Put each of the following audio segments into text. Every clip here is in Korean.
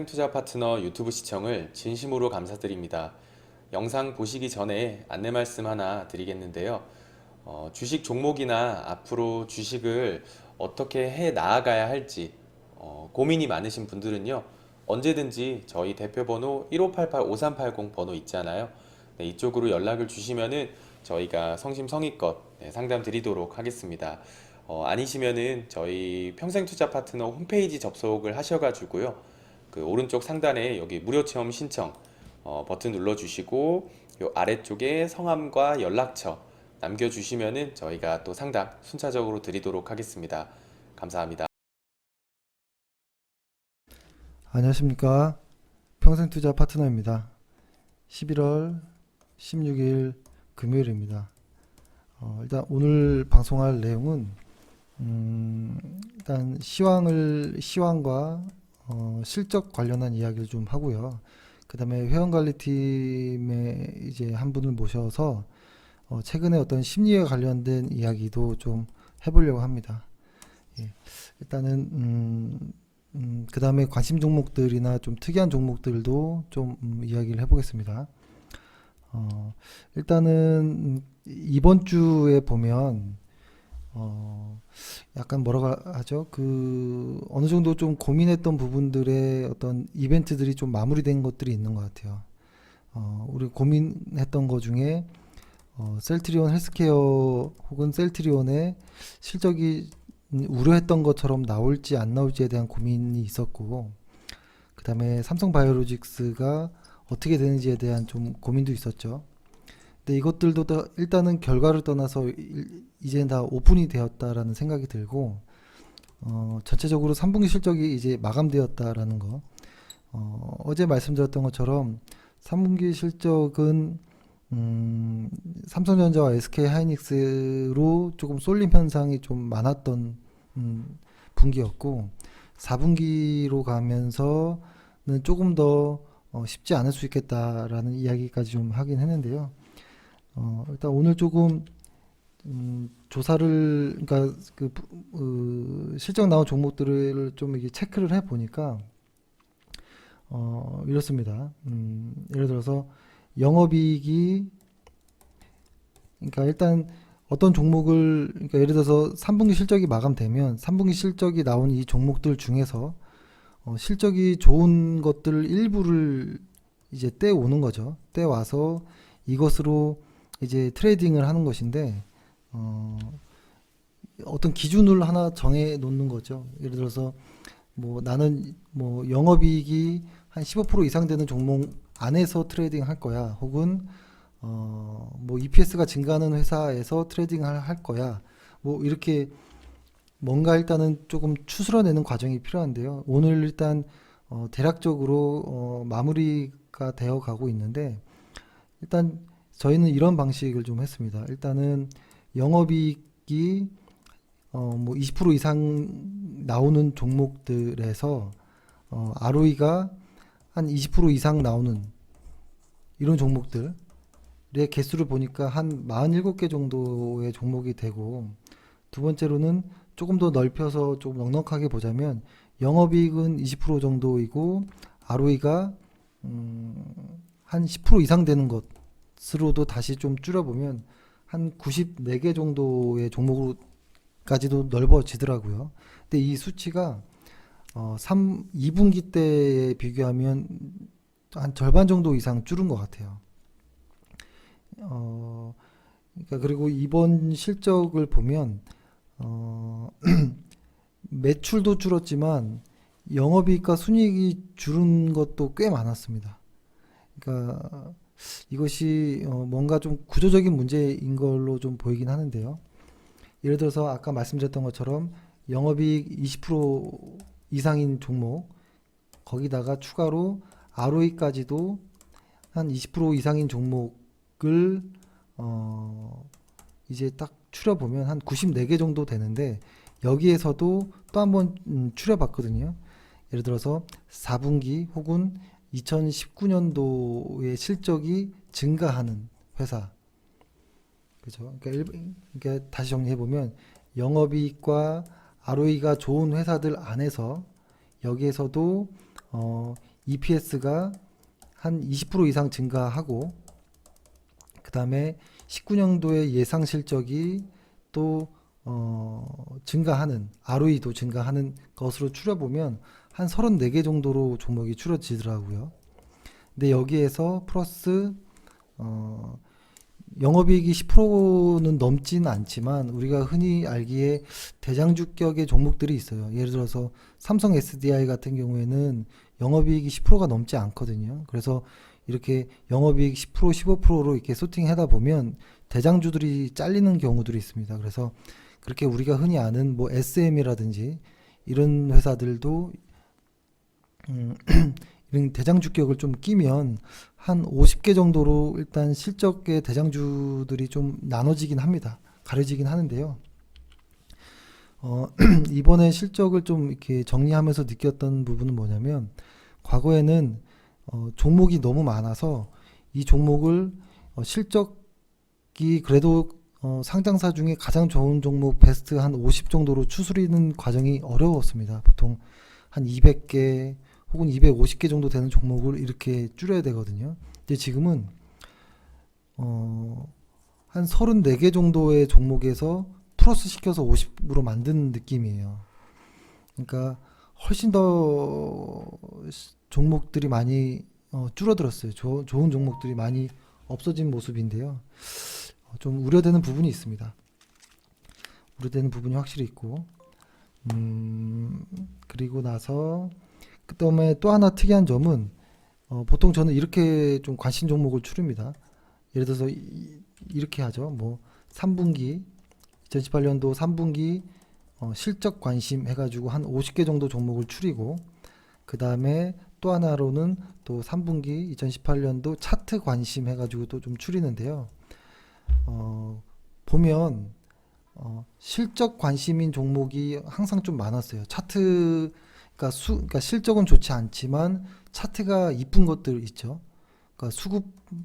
투자 파트너 유튜브 시청을 진심으로 감사드립니다. 영상 보시기 전에 안내 말씀 하나 드리겠는데요. 주식 종목이나 앞으로 주식을 어떻게 해 나아가야 할지 고민이 많으신 분들은요. 언제든지 저희 대표번호 1588-5380 번호 있잖아요. 네, 이쪽으로 연락을 주시면은 저희가 성심성의껏 상담 드리도록 하겠습니다. 아니시면은 저희 평생투자 파트너 홈페이지 접속을 하셔가지고요. 그 오른쪽 상단에 여기 무료 체험 신청 버튼 눌러주시고 요 아래쪽에 성함과 연락처 남겨주시면은 저희가 또 상담 순차적으로 드리도록 하겠습니다. 감사합니다. 안녕하십니까. 평생투자 파트너입니다. 11월 16일 금요일입니다. 일단 오늘 방송할 내용은 일단 시황과 실적 관련한 이야기를 좀 하고요. 그 다음에 회원관리팀에 이제 한 분을 모셔서 최근에 어떤 심리에 관련된 이야기도 좀 해보려고 합니다. 예, 일단은 그 다음에 관심 종목들이나 좀 특이한 종목들도 좀 이야기를 해보겠습니다. 일단은 이번 주에 보면 약간 뭐라고 하죠? 그 어느 정도 좀 고민했던 부분들의 어떤 이벤트들이 좀 마무리된 것들이 있는 것 같아요. 우리 고민했던 것 중에 셀트리온 헬스케어 혹은 셀트리온의 실적이 우려했던 것처럼 나올지 안 나올지에 대한 고민이 있었고, 그 다음에 삼성바이오로직스가 어떻게 되는지에 대한 좀 고민도 있었죠. 근데 이것들도 다 일단은 결과를 떠나서 이제는 다 오픈이 되었다라는 생각이 들고, 전체적으로 3분기 실적이 이제 마감되었다라는 거. 어제 말씀드렸던 것처럼 3분기 실적은 삼성전자와 SK하이닉스로 조금 쏠림 현상이 좀 많았던 분기였고, 4분기로 가면서는 조금 더 쉽지 않을 수 있겠다라는 이야기까지 좀 하긴 했는데요. 일단 오늘 조금 조사를, 그러니까 실적 나온 종목들을 좀 이게 체크를 해 보니까 이렇습니다. 예를 들어서 영업이익이, 그러니까 일단 어떤 종목을, 그러니까 예를 들어서 3분기 실적이 마감되면 3분기 실적이 나온 이 종목들 중에서 실적이 좋은 것들 일부를 이제 떼오는 거죠. 떼와서 이것으로 이제 트레이딩을 하는 것인데, 어떤 기준을 하나 정해 놓는 거죠. 예를 들어서 뭐 나는 뭐 영업이익이 한 15% 이상 되는 종목 안에서 트레이딩 할 거야. 혹은 뭐 EPS가 증가하는 회사에서 트레이딩 할 거야. 뭐 이렇게 뭔가 일단은 조금 추스러내는 과정이 필요한데요. 오늘 일단 대략적으로 마무리가 되어 가고 있는데, 일단 저희는 이런 방식을 좀 했습니다. 일단은 영업이익이 뭐 20% 이상 나오는 종목들에서 ROE가 한 20% 이상 나오는 이런 종목들의 개수를 보니까 한 47개 정도의 종목이 되고, 두 번째로는 조금 더 넓혀서 좀 넉넉하게 보자면 영업이익은 20% 정도이고 ROE가 한 10% 이상 되는 것으로도 다시 좀 줄여보면 한 94개 정도의 종목으로까지도 넓어지더라고요. 근데 이 수치가 2분기 때에 비교하면 한 절반 정도 이상 줄은 것 같아요. 그러니까 그리고 이번 실적을 보면 매출도 줄었지만 영업이익과 순이익이 줄은 것도 꽤 많았습니다. 그러니까 이것이 뭔가 좀 구조적인 문제인 걸로 좀 보이긴 하는데요. 예를 들어서 아까 말씀드렸던 것처럼 영업이익 20% 이상인 종목, 거기다가 추가로 ROE까지도 한 20% 이상인 종목을 이제 딱 추려보면 한 94개 정도 되는데, 여기에서도 또 한번 추려봤거든요. 예를 들어서 4분기 혹은 2019년도의 실적이 증가하는 회사, 그죠? 그러니까 다시 정리해보면 영업이익과 ROE가 좋은 회사들 안에서 여기에서도 EPS가 한 20% 이상 증가하고, 그 다음에 19년도의 예상 실적이 또 증가하는, ROE도 증가하는 것으로 추려보면 한 34개 정도로 종목이 추려지더라고요. 근데 여기에서 플러스 영업이익이 10%는 넘지는 않지만 우리가 흔히 알기에 대장주격의 종목들이 있어요. 예를 들어서 삼성 SDI 같은 경우에는 영업이익이 10%가 넘지 않거든요. 그래서 이렇게 영업이익 10%, 15%로 이렇게 소팅하다 보면 대장주들이 잘리는 경우들이 있습니다. 그래서 그렇게 우리가 흔히 아는 뭐 SM이라든지 이런 회사들도 이런 대장주격을 좀 끼면 한 50개 정도로 일단 실적의 대장주들이 좀 나눠지긴 합니다. 가려지긴 하는데요. 이번에 실적을 좀 이렇게 정리하면서 느꼈던 부분은 뭐냐면, 과거에는 종목이 너무 많아서 이 종목을 실적이 그래도 상장사 중에 가장 좋은 종목 베스트 한 50 정도로 추스리는 과정이 어려웠습니다. 보통 한 200개 혹은 250개 정도 되는 종목을 이렇게 줄여야 되거든요. 근데 지금은 한 34개 정도의 종목에서 플러스 시켜서 50으로 만든 느낌이에요. 그러니까 훨씬 더 종목들이 많이 줄어들었어요. 좋은 종목들이 많이 없어진 모습인데요. 좀 우려되는 부분이 있습니다. 우려되는 부분이 확실히 있고, 그리고 나서 그다음에 또 하나 특이한 점은 보통 저는 이렇게 좀 관심 종목을 추립니다. 예를 들어서 이렇게 하죠. 뭐 3분기 2018년도 3분기 실적 관심 해가지고 한 50개 정도 종목을 추리고, 그 다음에 또 하나로는 또 3분기 2018년도 차트 관심 해가지고 또 좀 추리는데요. 보면 실적 관심인 종목이 항상 좀 많았어요. 차트, 그러니까 실적은 좋지 않지만 차트가 이쁜 것들 있죠. 그러니까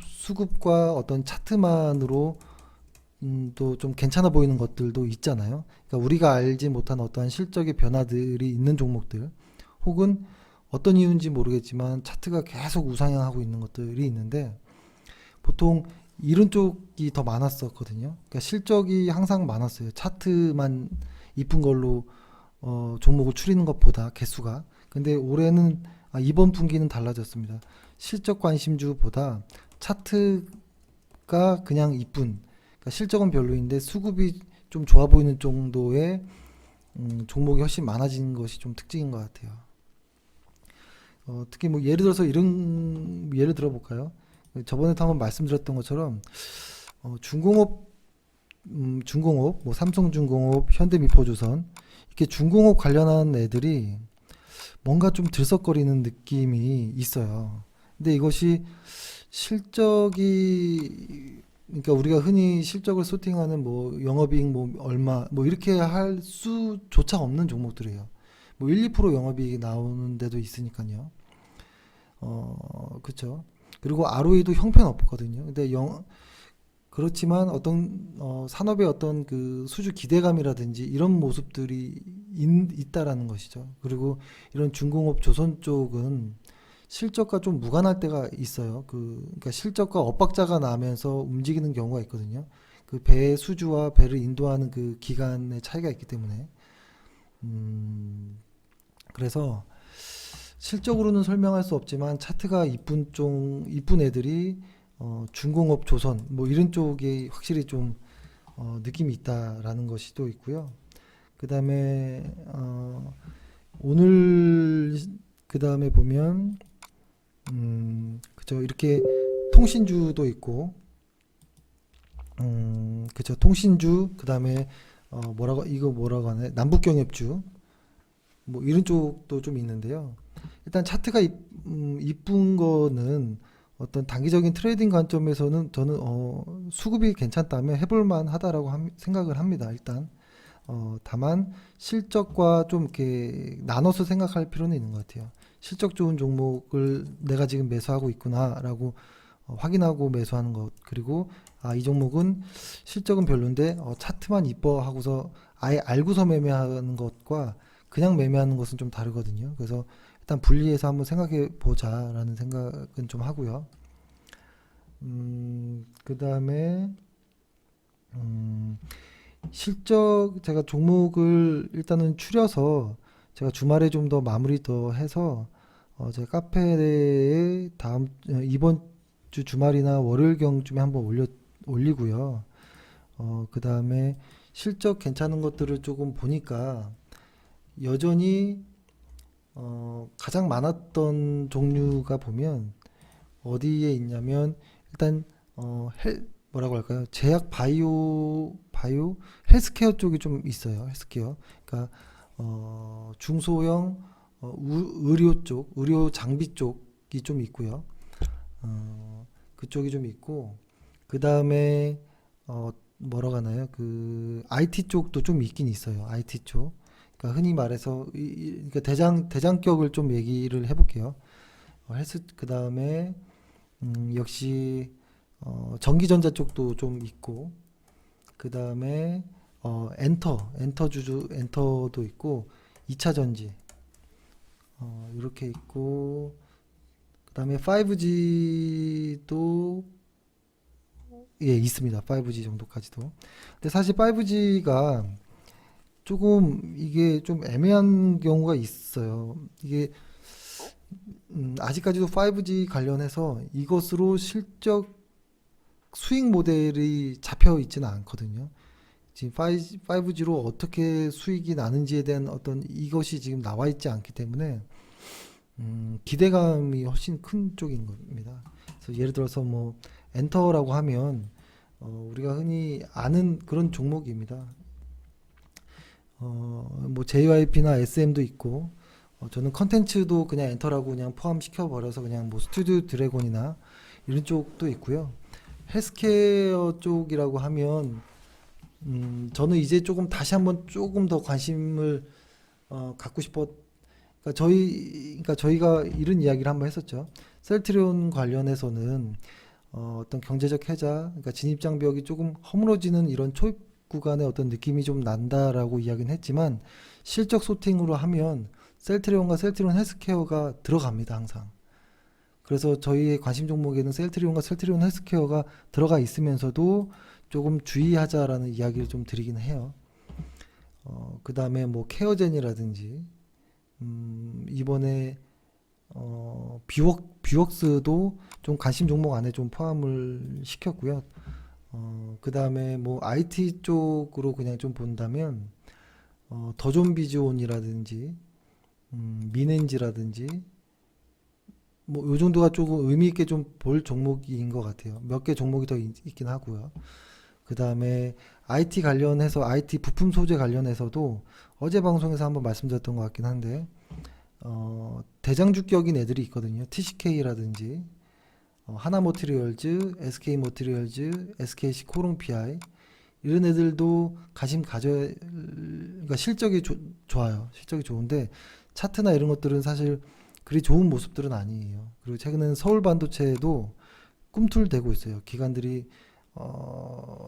수급과 어떤 차트만으로 또 좀 괜찮아 보이는 것들도 있잖아요. 그러니까 우리가 알지 못한 어떠한 실적의 변화들이 있는 종목들, 혹은 어떤 이유인지 모르겠지만 차트가 계속 우상향하고 있는 것들이 있는데, 보통 이런 쪽이 더 많았었거든요. 그러니까 실적이 항상 많았어요. 차트만 이쁜 걸로 종목을 추리는 것보다 개수가. 근데 올해는 이번 분기는 달라졌습니다. 실적 관심주보다 차트가 그냥 이쁜, 그러니까 실적은 별로인데 수급이 좀 좋아 보이는 정도의 종목이 훨씬 많아진 것이 좀 특징인 것 같아요. 특히 뭐 예를 들어서 이런 예를 들어볼까요? 저번에도 한번 말씀드렸던 것처럼 중공업, 뭐 삼성중공업, 현대미포조선, 이렇게 중공업 관련한 애들이 뭔가 좀 들썩거리는 느낌이 있어요. 근데 이것이 실적이, 그러니까 우리가 흔히 실적을 소팅하는 뭐 영업이익 뭐 얼마 뭐 이렇게 할 수조차 없는 종목들이에요. 뭐 1, 2% 영업이익이 나오는 데도 있으니까요. 그렇죠. 그리고 ROE도 형편없거든요. 근데 그렇지만 어떤 산업의 어떤 그 수주 기대감이라든지 이런 모습들이 있다라는 것이죠. 그리고 이런 중공업 조선 쪽은 실적과 좀 무관할 때가 있어요. 그러니까 실적과 엇박자가 나면서 움직이는 경우가 있거든요. 그 배의 수주와 배를 인도하는 그 기간의 차이가 있기 때문에. 그래서 실적으로는 설명할 수 없지만 차트가 이쁜 애들이 중공업 조선 뭐 이런 쪽에 확실히 좀 느낌이 있다라는 것이 또 있고요. 그다음에 오늘 그다음에 보면 그죠, 이렇게 통신주도 있고, 그죠, 통신주, 그다음에 뭐라고 하네, 남북경협주 뭐 이런 쪽도 좀 있는데요. 일단 차트가 이쁜 거는 어떤 단기적인 트레이딩 관점에서는 저는 수급이 괜찮다면 해볼 만하다라고 생각을 합니다. 일단 다만 실적과 좀 이렇게 나눠서 생각할 필요는 있는 것 같아요. 실적 좋은 종목을 내가 지금 매수하고 있구나라고 확인하고 매수하는 것, 그리고 이 종목은 실적은 별론데 차트만 이뻐 하고서 아예 알고서 매매하는 것과 그냥 매매하는 것은 좀 다르거든요. 그래서 일단 분리해서 한번 생각해 보자라는 생각은 좀 하고요. 그 다음에 실적 제가 종목을 일단은 추려서 제가 주말에 좀 더 마무리 더 해서 제 카페에 이번 주 주말이나 월요일경쯤에 한번 올리고요. 그 다음에 실적 괜찮은 것들을 조금 보니까 여전히 가장 많았던 종류가 보면 어디에 있냐면 일단 뭐라고 할까요? 제약 바이오 헬스케어 쪽이 좀 있어요. 헬스케어. 그러니까 중소형 의료 쪽, 의료 장비 쪽이 좀 있고요. 그쪽이 좀 있고 그 다음에 뭐라고 하나요? 그 IT 쪽도 좀 있긴 있어요. IT 쪽. 그러니까 흔히 말해서 그러니까 대장격을 좀 얘기를 해볼게요. 그 다음에 역시 전기전자 쪽도 좀 있고 그 다음에 엔터도 있고 2차 전지 이렇게 있고 그 다음에 5G도 예 있습니다. 5G 정도까지도. 근데 사실 5G가 조금 이게 좀 애매한 경우가 있어요. 이게 아직까지도 5G 관련해서 이것으로 실적 수익 모델이 잡혀 있지는 않거든요. 지금 5G로 어떻게 수익이 나는지에 대한 어떤 이것이 지금 나와 있지 않기 때문에 기대감이 훨씬 큰 쪽인 겁니다. 그래서 예를 들어서 뭐 엔터라고 하면 우리가 흔히 아는 그런 종목입니다. 뭐 JYP나 SM도 있고 저는 컨텐츠도 그냥 엔터라고 그냥 포함시켜 버려서 그냥 뭐 스튜디오 드래곤이나 이런 쪽도 있고요. 헬스케어 쪽이라고 하면 저는 이제 조금 다시 한번 조금 더 관심을 갖고 그러니까 저희가 이런 이야기를 한번 했었죠. 셀트리온 관련해서는 어떤 경제적 해자, 그러니까 진입장벽이 조금 허물어지는 이런 초입 구간의 어떤 느낌이 좀 난다라고 이야기는 했지만 실적 소팅으로 하면 셀트리온과 셀트리온 헬스케어가 들어갑니다, 항상. 그래서 저희의 관심 종목에는 셀트리온과 셀트리온 헬스케어가 들어가 있으면서도 조금 주의하자라는 이야기를 좀 드리긴 해요. 그 다음에 뭐 케어젠이라든지 이번에 뷰웍스도 좀 관심 종목 안에 좀 포함을 시켰고요. 그 다음에 뭐 IT 쪽으로 그냥 좀 본다면 더존비즈온이라든지 미넨지라든지 뭐 요 정도가 조금 의미 있게 좀 볼 종목인 것 같아요. 몇 개 종목이 더 있긴 하고요. 그 다음에 IT 관련해서 IT 부품 소재 관련해서도 어제 방송에서 한번 말씀드렸던 것 같긴 한데 대장주격인 애들이 있거든요. TCK라든지 하나모티리얼즈, SK모티리얼즈, SKC 코롱PI 이런 애들도 그러니까 실적이 좋아요. 실적이 좋은데 차트나 이런 것들은 사실 그리 좋은 모습들은 아니에요. 그리고 최근에는 서울반도체도 꿈틀대고 있어요. 기관들이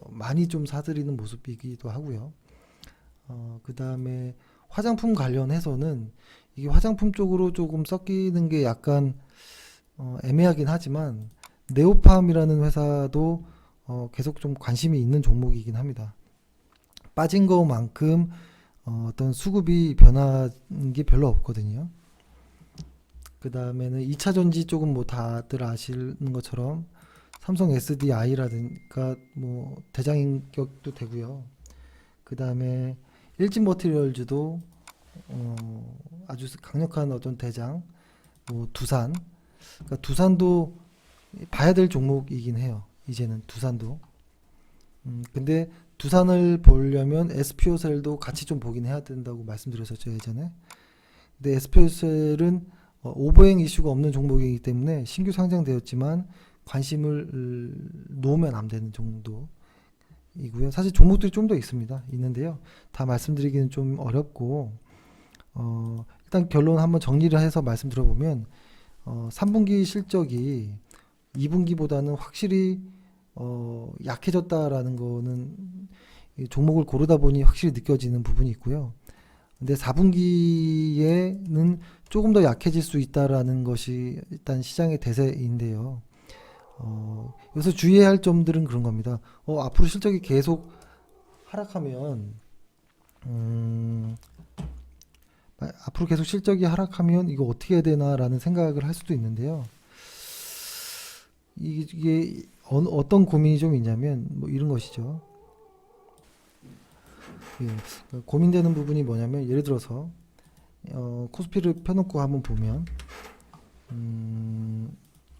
많이 좀 사들이는 모습이기도 하고요. 그 다음에 화장품 관련해서는 이게 화장품 쪽으로 조금 섞이는 게 약간 애매하긴 하지만 네오팜이라는 회사도 계속 좀 관심이 있는 종목이긴 합니다. 빠진 것만큼 어떤 수급이 변한 게 별로 없거든요. 그 다음에는 2차 전지 쪽은 뭐 다들 아시는 것처럼 삼성 SDI라든가 뭐 대장인격도 되고요. 그 다음에 일진머티리얼즈도 아주 강력한 어떤 대장, 뭐 두산, 그러니까 두산도 봐야 될 종목이긴 해요. 이제는 두산도. 근데 두산을 보려면 SPO셀도 같이 좀 보긴 해야 된다고 말씀드렸었죠, 예전에. 근데 SPO셀은 오버행 이슈가 없는 종목이기 때문에 신규 상장되었지만 관심을 놓으면 안 되는 정도이고요. 사실 종목들이 좀 더 있는데요. 다 말씀드리기는 좀 어렵고 일단 결론 한번 정리를 해서 말씀드려보면 3분기 실적이 2분기보다는 확실히 약해졌다라는 거는 이 종목을 고르다 보니 확실히 느껴지는 부분이 있고요. 근데 4분기에는 조금 더 약해질 수 있다라는 것이 일단 시장의 대세인데요. 여기서 주의해야 할 점들은 그런 겁니다. 앞으로 실적이 계속 하락하면, 음, 앞으로 계속 실적이 하락하면 이거 어떻게 해야 되나라는 생각을 할 수도 있는데요. 이게 어떤 고민이 좀 있냐면 뭐 이런 것이죠. 예, 고민되는 부분이 뭐냐면 예를 들어서 코스피를 펴놓고 한번 보면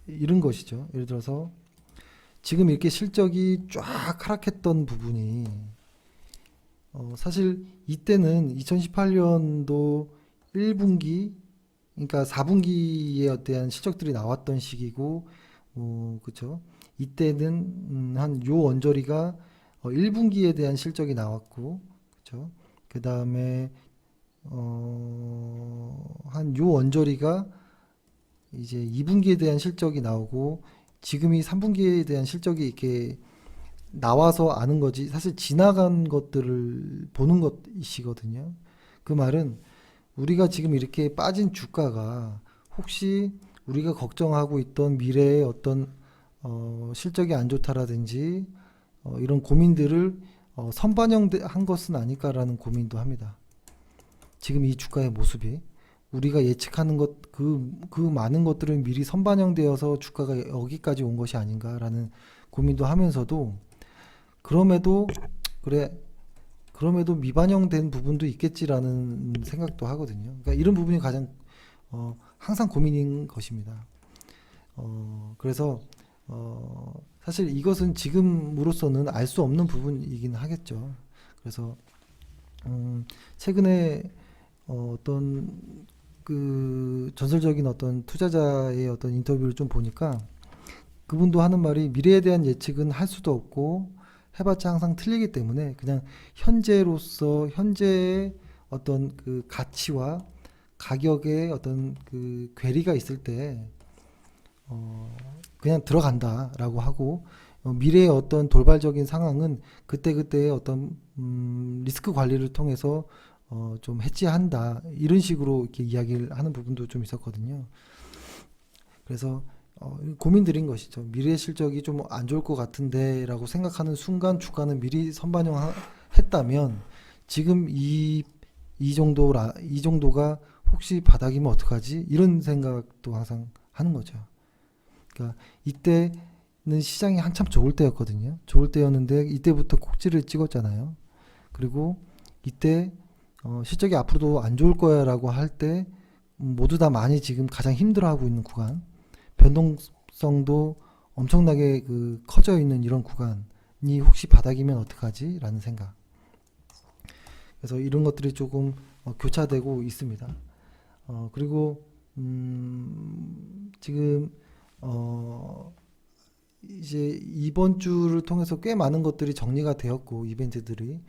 이런 것이죠. 예를 들어서 지금 이렇게 실적이 쫙 하락했던 부분이 사실 이때는 2018년도 1분기 그러니까 4분기에 대한 실적들이 나왔던 시기고 그쵸? 이때는 한 요 언저리가 1분기에 대한 실적이 나왔고 그쵸? 그 다음에 한 요 언저리가 이제 2분기에 대한 실적이 나오고 지금이 3분기에 대한 실적이 이렇게 나와서 아는 거지 사실 지나간 것들을 보는 것이거든요. 그 말은 우리가 지금 이렇게 빠진 주가가 혹시 우리가 걱정하고 있던 미래의 어떤 실적이 안 좋다라든지 이런 고민들을 선반영한 것은 아닐까라는 고민도 합니다. 지금 이 주가의 모습이 우리가 예측하는 그 많은 것들은 미리 선반영되어서 주가가 여기까지 온 것이 아닌가라는 고민도 하면서도 그럼에도 그래 그럼에도 미반영된 부분도 있겠지라는 생각도 하거든요. 그러니까 이런 부분이 가장 항상 고민인 것입니다. 그래서 사실 이것은 지금으로서는 알 수 없는 부분이긴 하겠죠. 그래서 최근에 어떤 그 전설적인 어떤 투자자의 어떤 인터뷰를 좀 보니까 그분도 하는 말이 미래에 대한 예측은 할 수도 없고 해봤자 항상 틀리기 때문에 그냥 현재로서 현재의 어떤 그 가치와 가격의 어떤 그 괴리가 있을 때 그냥 들어간다라고 하고 미래의 어떤 돌발적인 상황은 그때그때의 어떤 리스크 관리를 통해서 좀 해지한다 이런 식으로 이렇게 이야기를 하는 부분도 좀 있었거든요. 그래서 고민드린 것이죠. 미래 실적이 좀 안 좋을 것 같은데라고 생각하는 순간 주가는 미리 선반영했다면 지금 이 정도가 혹시 바닥이면 어떡하지? 이런 생각도 항상 하는 거죠. 그러니까 이때는 시장이 한참 좋을 때였거든요. 좋을 때였는데 이때부터 꼭지를 찍었잖아요. 그리고 이때 실적이 앞으로도 안 좋을 거야라고 할 때 모두 다 많이 지금 가장 힘들어하고 있는 구간, 변동성도 엄청나게 그 커져 있는 이런 구간이 혹시 바닥이면 어떡하지? 라는 생각. 그래서 이런 것들이 조금 교차되고 있습니다. 그리고 지금 이제 이번 주를 통해서 꽤 많은 것들이 정리가 되었고 이벤트들이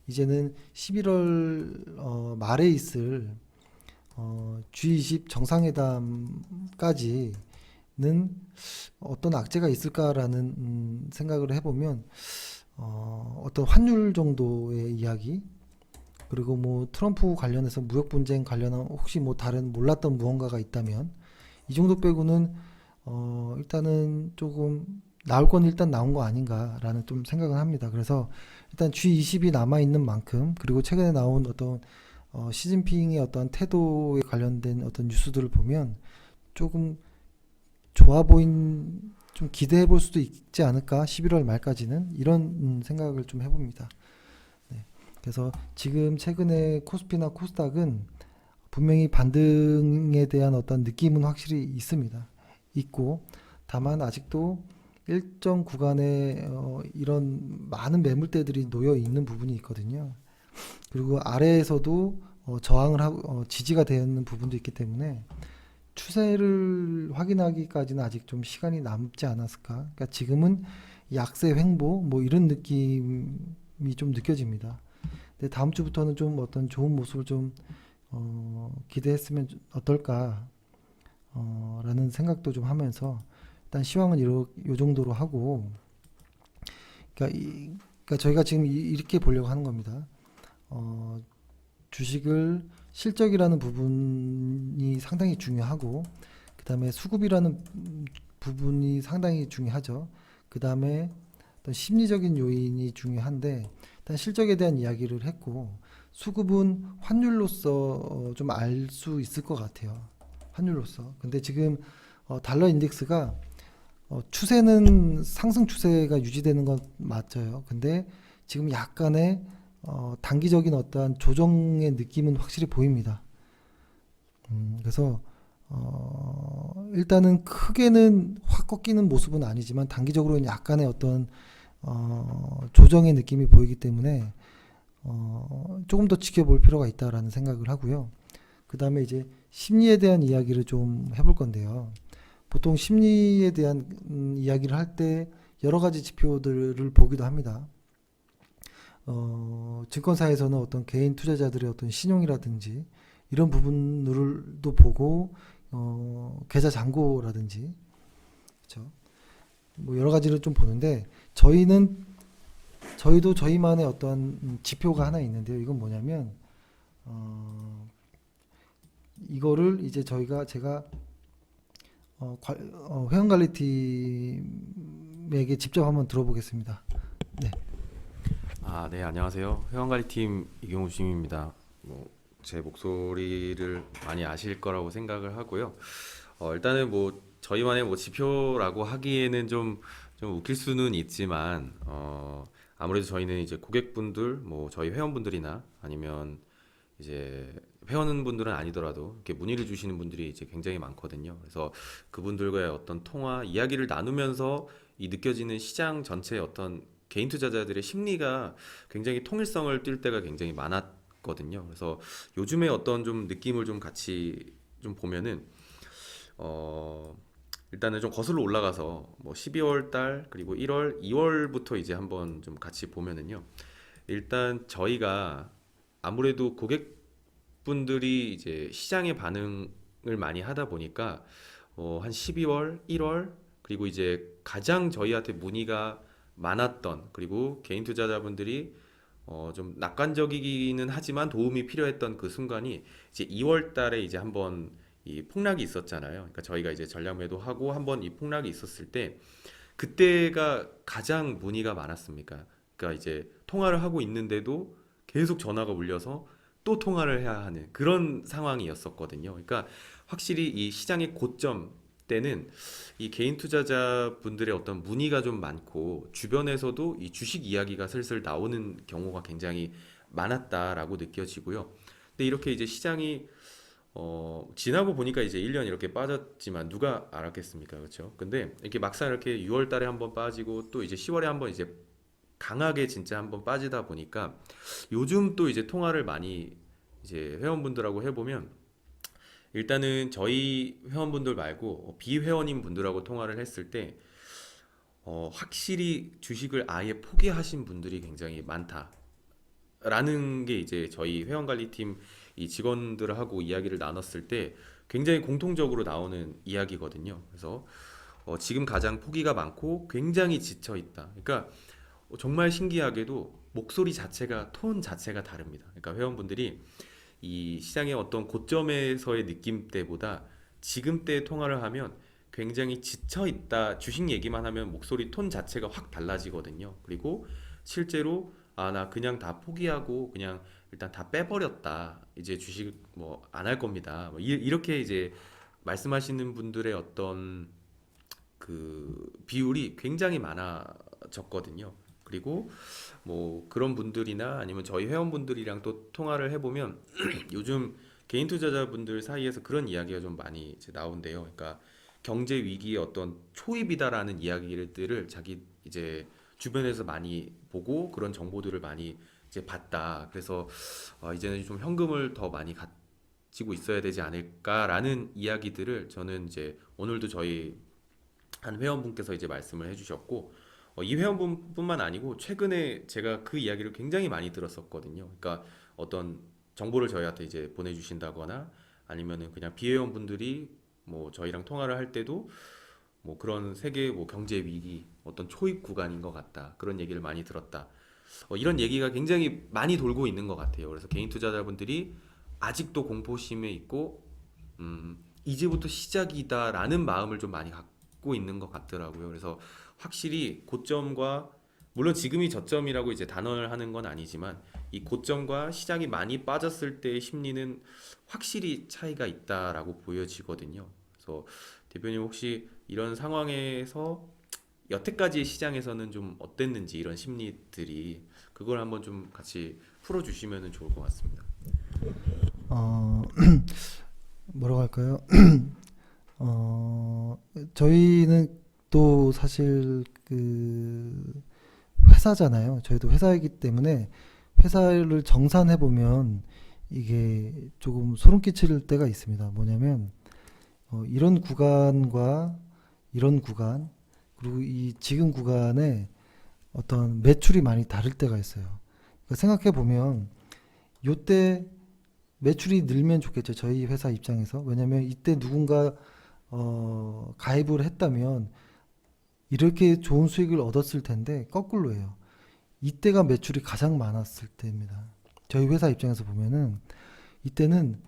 이제는 11월 말에 있을 G20 정상회담까지는 어떤 악재가 있을까라는 생각을 해보면 어떤 환율 정도의 이야기 그리고 뭐 트럼프 관련해서 무역 분쟁 관련한 혹시 뭐 다른 몰랐던 무언가가 있다면 이 정도 빼고는 일단은 조금 나올 건 일단 나온 거 아닌가라는 좀 생각을 합니다. 그래서 일단 G20이 남아 있는 만큼 그리고 최근에 나온 어떤 시진핑의 어떤 태도에 관련된 어떤 뉴스들을 보면 조금 좋아 보인 좀 기대해 볼 수도 있지 않을까 11월 말까지는 이런 생각을 좀 해봅니다. 네. 그래서 지금 최근에 코스피나 코스닥은 분명히 반등에 대한 어떤 느낌은 확실히 있습니다. 있고 다만 아직도 일정 구간에 이런 많은 매물대들이 놓여 있는 부분이 있거든요. 그리고 아래에서도 저항을 하고 지지가 되어 있는 부분도 있기 때문에 추세를 확인하기까지는 아직 좀 시간이 남지 않았을까. 그러니까 지금은 약세 횡보 뭐 이런 느낌이 좀 느껴집니다. 근데 다음 주부터는 좀 어떤 좋은 모습을 좀 기대했으면 어떨까 라는 생각도 좀 하면서 일단 시황은 요 정도로 하고 그러니까 저희가 지금 이렇게 보려고 하는 겁니다. 주식을 실적이라는 부분이 상당히 중요하고, 그 다음에 수급이라는 부분이 상당히 중요하죠. 그 다음에 어떤 심리적인 요인이 중요한데, 일단 실적에 대한 이야기를 했고, 수급은 환율로서 좀 알 수 있을 것 같아요. 환율로서. 근데 지금 달러 인덱스가 추세는 상승 추세가 유지되는 건 맞아요. 근데 지금 약간의 단기적인 어떠한 조정의 느낌은 확실히 보입니다. 그래서 일단은 크게는 확 꺾이는 모습은 아니지만 단기적으로는 약간의 어떤 조정의 느낌이 보이기 때문에 조금 더 지켜볼 필요가 있다라는 생각을 하고요. 그 다음에 이제 심리에 대한 이야기를 좀 해볼 건데요. 보통 심리에 대한 이야기를 할 때 여러 가지 지표들을 보기도 합니다. 증권사에서는 어떤 개인 투자자들의 어떤 신용이라든지 이런 부분들도 보고, 계좌 잔고라든지, 그렇죠? 뭐 여러 가지를 좀 보는데, 저희도 저희만의 어떤 지표가 하나 있는데요. 이건 뭐냐면, 이거를 이제 제가 회원관리팀에게 직접 한번 들어보겠습니다. 네. 네, 안녕하세요. 회원관리팀 이경우 주임입니다. 제 목소리를 많이 아실 거라고 생각을 하고요. 일단은 저희만의 지표라고 하기에는 좀 웃길 수는 있지만, 아무래도 저희는 이제 고객분들, 저희 회원분들이나 아니면 이제 회원분들은 아니더라도 이렇게 문의를 주시는 분들이 이제 굉장히 많거든요. 그래서 그분들과의 어떤 통화, 이야기를 나누면서 이 느껴지는 시장 전체의 어떤 개인 투자자들의 심리가 굉장히 통일성을 띌 때가 굉장히 많았거든요. 그래서 요즘에 어떤 좀 느낌을 좀 같이 좀 보면은 일단은 좀 거슬러 올라가서 12월 달 그리고 1월, 2월부터 이제 한번 좀 같이 보면은요. 일단 저희가 아무래도 고객분들이 이제 시장의 반응을 많이 하다 보니까 한 12월, 1월 그리고 이제 가장 저희한테 문의가 많았던, 그리고 개인 투자자분들이 좀 낙관적이기는 하지만 도움이 필요했던 그 순간이 이제 2월 달에 이제 한번 이 폭락이 있었잖아요. 그러니까 저희가 이제 전략 매도하고 한번 이 폭락이 있었을 때 그때가 가장 문의가 많았습니까? 그러니까 이제 통화를 하고 있는데도 계속 전화가 울려서 또 통화를 해야 하는 그런 상황이었었거든요. 그러니까 확실히 이 시장의 고점 때는 이 개인 투자자분들의 어떤 문의가 좀 많고 주변에서도 이 주식 이야기가 슬슬 나오는 경우가 굉장히 많았다라고 느껴지고요. 근데 이렇게 이제 시장이 지나고 보니까 이제 1년 이렇게 빠졌지만 누가 알았겠습니까? 그렇죠? 근데 이렇게 막상 이렇게 6월 달에 한번 빠지고 또 이제 10월에 한번 이제 강하게 진짜 한번 빠지다 보니까 요즘 또 이제 통화를 많이 이제 회원분들하고 해보면 일단은 저희 회원분들 말고 비회원인 분들하고 통화를 했을 때 확실히 주식을 아예 포기하신 분들이 굉장히 많다라는 게 이제 저희 회원관리팀 이 직원들하고 이야기를 나눴을 때 굉장히 공통적으로 나오는 이야기거든요. 그래서 지금 가장 포기가 많고 굉장히 지쳐 있다. 그러니까 정말 신기하게도 목소리 자체가 톤 자체가 다릅니다. 그러니까 회원분들이 이 시장의 어떤 고점에서의 느낌 때보다 지금 때 통화를 하면 굉장히 지쳐 있다. 주식 얘기만 하면 목소리 톤 자체가 확 달라지거든요. 그리고 실제로 나 그냥 다 포기하고 그냥 일단 다 빼버렸다. 이제 주식 안 할 겁니다. 이렇게 이제 말씀하시는 분들의 어떤 그 비율이 굉장히 많아졌거든요. 그리고 그런 분들이나 아니면 저희 회원분들이랑 또 통화를 해보면 요즘 개인 투자자분들 사이에서 그런 이야기가 좀 많이 이제 나온대요. 그러니까 경제 위기의 어떤 초입이다라는 이야기들을 자기 이제 주변에서 많이 보고 그런 정보들을 많이 이제 봤다. 그래서 이제는 좀 현금을 더 많이 가지고 있어야 되지 않을까라는 이야기들을 저는 이제 오늘도 저희 한 회원분께서 이제 말씀을 해주셨고 이 회원분뿐만 아니고 최근에 제가 그 이야기를 굉장히 많이 들었었거든요. 그러니까 어떤 정보를 저희한테 이제 보내주신다거나 아니면은 그냥 비회원분들이 저희랑 통화를 할 때도 그런 세계 경제 위기 어떤 초입 구간인 것 같다 그런 얘기를 많이 들었다. 이런 얘기가 굉장히 많이 돌고 있는 것 같아요. 그래서 개인 투자자분들이 아직도 공포심에 있고 이제부터 시작이다라는 마음을 좀 많이 갖고 있는 것 같더라고요. 그래서 확실히 고점과 물론 지금이 저점이라고 이제 단언을 하는 건 아니지만 이 고점과 시장이 많이 빠졌을 때의 심리는 확실히 차이가 있다라고 보여지거든요. 그래서 대표님 혹시 이런 상황에서 여태까지의 시장에서는 좀 어땠는지 이런 심리들이 그걸 한번 좀 같이 풀어주시면 좋을 것 같습니다. 어, 뭐라고 할까요? 저희는 또 사실 그 회사잖아요. 저희도 회사이기 때문에 회사를 정산해 보면 이게 조금 소름 끼칠 때가 있습니다. 뭐냐면 이런 구간과 이런 구간 그리고 이 지금 구간에 어떤 매출이 많이 다를 때가 있어요. 그러니까 생각해 보면 요때 매출이 늘면 좋겠죠. 저희 회사 입장에서. 왜냐면 이때 누군가 가입을 했다면 이렇게 좋은 수익을 얻었을 텐데 거꾸로예요. 이때가 매출이 가장 많았을 때입니다. 저희 회사 입장에서 보면은 이때는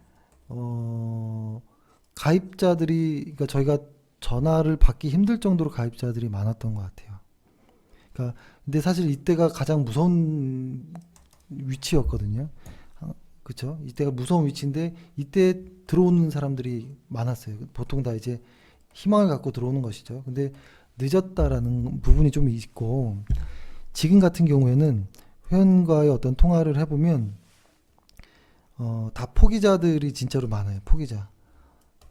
가입자들이 그러니까 저희가 전화를 받기 힘들 정도로 가입자들이 많았던 것 같아요. 그러니까 근데 사실 이때가 가장 무서운 위치였거든요. 그렇죠? 이때가 무서운 위치인데 이때 들어오는 사람들이 많았어요. 보통 다 이제 희망을 갖고 들어오는 것이죠. 근데 늦었다라는 부분이 좀 있고 지금 같은 경우에는 회원과의 어떤 통화를 해보면 다 포기자들이 진짜로 많아요. 포기자.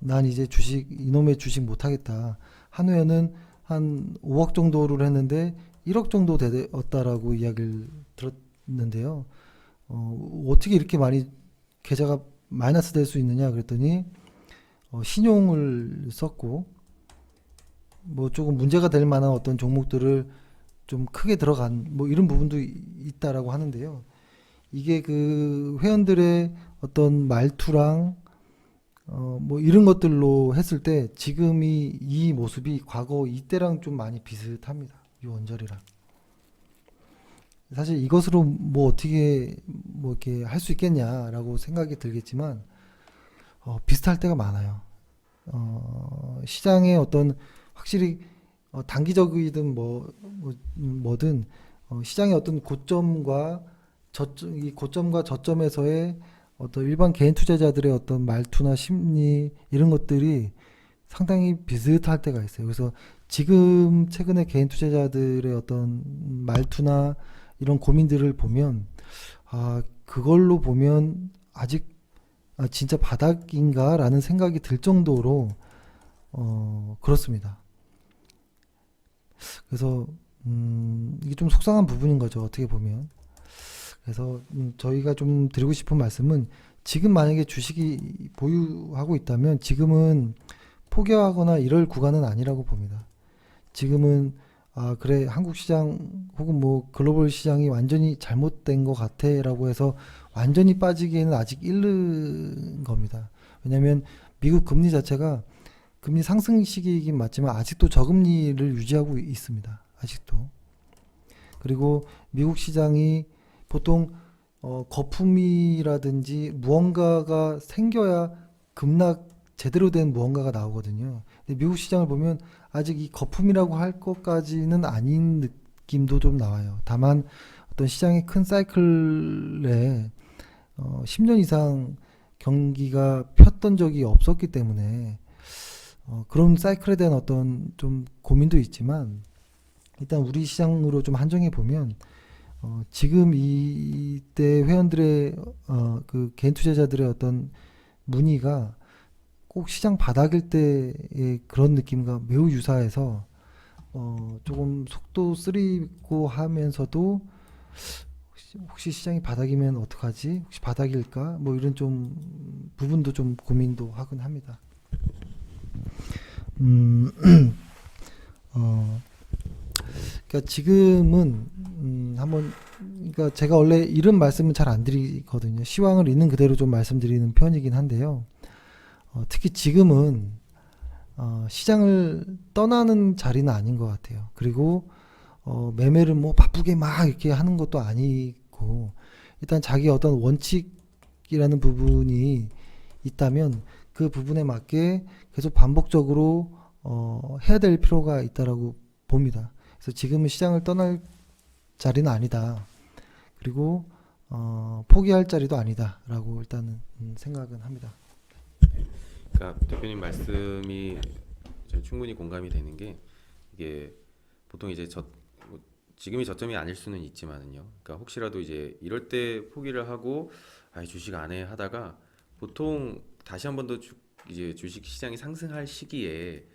난 이제 주식 이놈의 주식 못하겠다. 한 회원은 한 5억 정도를 했는데 1억 정도 되었다라고 이야기를 들었는데요. 어떻게 이렇게 많이 계좌가 마이너스 될 수 있느냐 그랬더니 신용을 썼고 뭐 조금 문제가 될 만한 어떤 종목들을 좀 크게 들어간 뭐 이런 부분도 있다라고 하는데요. 이게 그 회원들의 어떤 말투랑 뭐 이런 것들로 했을 때 지금이 이 모습이 과거 이때랑 좀 많이 비슷합니다. 이 원절이랑. 사실 이것으로 뭐 어떻게 뭐 이렇게 할 수 있겠냐라고 생각이 들겠지만 비슷할 때가 많아요. 시장의 어떤 확실히 단기적이든 뭐든 시장의 어떤 고점과 이 고점과 저점에서의 어떤 일반 개인 투자자들의 어떤 말투나 심리 이런 것들이 상당히 비슷할 때가 있어요. 그래서 지금 최근에 개인 투자자들의 어떤 말투나 이런 고민들을 보면 그걸로 보면 아직 진짜 바닥인가라는 생각이 들 정도로 그렇습니다. 그래서 이게 좀 속상한 부분인 거죠. 어떻게 보면. 그래서 저희가 좀 드리고 싶은 말씀은 지금 만약에 주식이 보유하고 있다면 지금은 포기하거나 이럴 구간은 아니라고 봅니다. 지금은 그래 한국 시장 혹은 뭐 글로벌 시장이 완전히 잘못된 것 같아라고 해서 완전히 빠지기에는 아직 이른 겁니다. 왜냐하면 미국 금리 자체가 금리 상승 시기이긴 맞지만 아직도 저금리를 유지하고 있습니다. 아직도. 그리고 미국 시장이 보통 거품이라든지 무언가가 생겨야 급락 제대로 된 무언가가 나오거든요. 근데 미국 시장을 보면 아직 이 거품이라고 할 것까지는 아닌 느낌도 좀 나와요. 다만 어떤 시장의 큰 사이클에 10년 이상 경기가 폈던 적이 없었기 때문에 그런 사이클에 대한 어떤 좀 고민도 있지만 일단 우리 시장으로 좀 한정해 보면 지금 이때 회원들의 그 개인 투자자들의 어떤 문의가 꼭 시장 바닥일 때의 그런 느낌과 매우 유사해서 조금 속도 쓰리고 하면서도 혹시 시장이 바닥이면 어떡하지? 혹시 바닥일까? 뭐 이런 좀 부분도 좀 고민도 하곤 합니다. 음, 그러니까 지금은 한번 그러니까 제가 원래 이런 말씀은 잘 안 드리거든요. 시황을 있는 그대로 좀 말씀드리는 편이긴 한데요. 특히 지금은 시장을 떠나는 자리는 아닌 것 같아요. 그리고 매매를 뭐 바쁘게 막 이렇게 하는 것도 아니고 일단 자기 어떤 원칙이라는 부분이 있다면 그 부분에 맞게 계속 반복적으로 해야 될 필요가 있다라고 봅니다. 그래서 지금은 시장을 떠날 자리는 아니다. 그리고 포기할 자리도 아니다라고 일단은 생각은 합니다. 그러니까 대표님 말씀이 저 충분히 공감이 되는 게 이게 보통 이제 뭐 지금이 저점이 아닐 수는 있지만은요. 그러니까 혹시라도 이제 이럴 때 포기를 하고 주식 안 해 하다가 보통 다시 한 번 더 이제 주식 시장이 상승할 시기에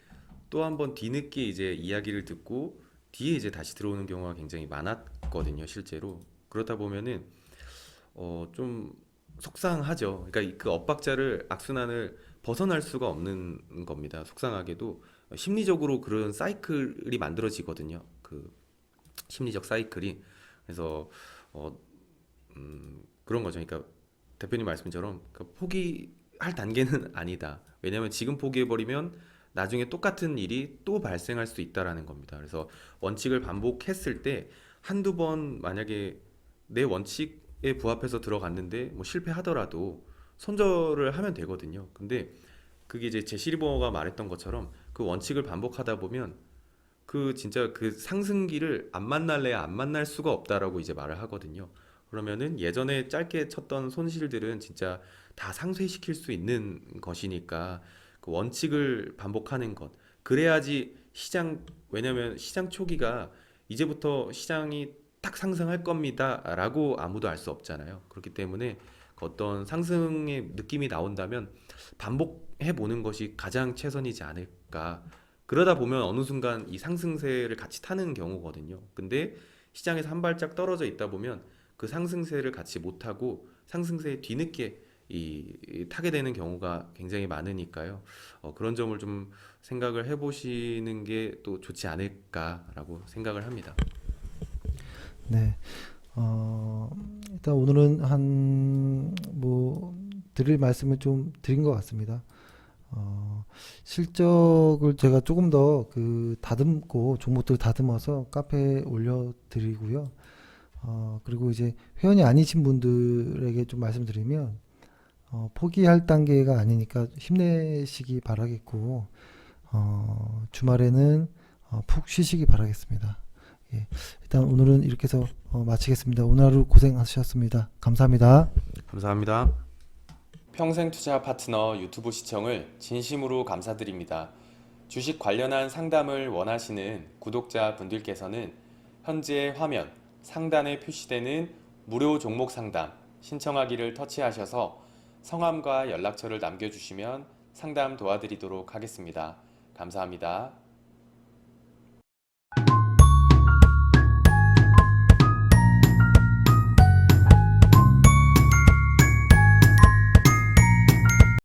또 한 번 뒤늦게 이제 이야기를 듣고 뒤에 이제 다시 들어오는 경우가 굉장히 많았거든요, 실제로. 그렇다 보면은 좀 속상하죠. 그러니까 그 엇박자를 악순환을 벗어날 수가 없는 겁니다. 속상하게도 심리적으로 그런 사이클이 만들어지거든요. 그 심리적 사이클이. 그래서 어, 그런 거죠. 그러니까 대표님 말씀처럼 포기할 단계는 아니다. 왜냐하면 지금 포기해버리면 나중에 똑같은 일이 또 발생할 수 있다라는 겁니다. 그래서 원칙을 반복했을 때 한두 번 만약에 내 원칙에 부합해서 들어갔는데 뭐 실패하더라도 손절을 하면 되거든요. 근데 그게 이제 제시리버가 말했던 것처럼 그 원칙을 반복하다 보면 그 진짜 그 상승기를 안 만날래야 안 만날 수가 없다라고 이제 말을 하거든요. 그러면은 예전에 짧게 쳤던 손실들은 진짜 다 상쇄시킬 수 있는 것이니까 그 원칙을 반복하는 것. 그래야지 왜냐면 시장 초기가 이제부터 시장이 딱 상승할 겁니다라고 아무도 알 수 없잖아요. 그렇기 때문에 그 어떤 상승의 느낌이 나온다면 반복해 보는 것이 가장 최선이지 않을까. 그러다 보면 어느 순간 이 상승세를 같이 타는 경우거든요. 근데 시장에서 한 발짝 떨어져 있다 보면 그 상승세를 같이 못 타고 상승세에 뒤늦게 타게 되는 경우가 굉장히 많으니까요. 그런 점을 좀 생각을 해보시는 게 또 좋지 않을까라고 생각을 합니다. 네. 일단 오늘은 드릴 말씀을 좀 드린 것 같습니다. 실적을 제가 조금 더 다듬고 종목들 다듬어서 카페에 올려드리고요. 그리고 이제 회원이 아니신 분들에게 좀 말씀드리면, 포기할 단계가 아니니까 힘내시기 바라겠고, 주말에는 푹 쉬시기 바라겠습니다. 예, 일단 오늘은 이렇게 해서 마치겠습니다. 오늘 하루 고생하셨습니다. 감사합니다. 감사합니다. 평생투자 파트너 유튜브 시청을 진심으로 감사드립니다. 주식 관련한 상담을 원하시는 구독자 분들께서는 현재 화면 상단에 표시되는 무료 종목 상담 신청하기를 터치하셔서 성함과 연락처를 남겨주시면 상담 도와드리도록 하겠습니다. 감사합니다.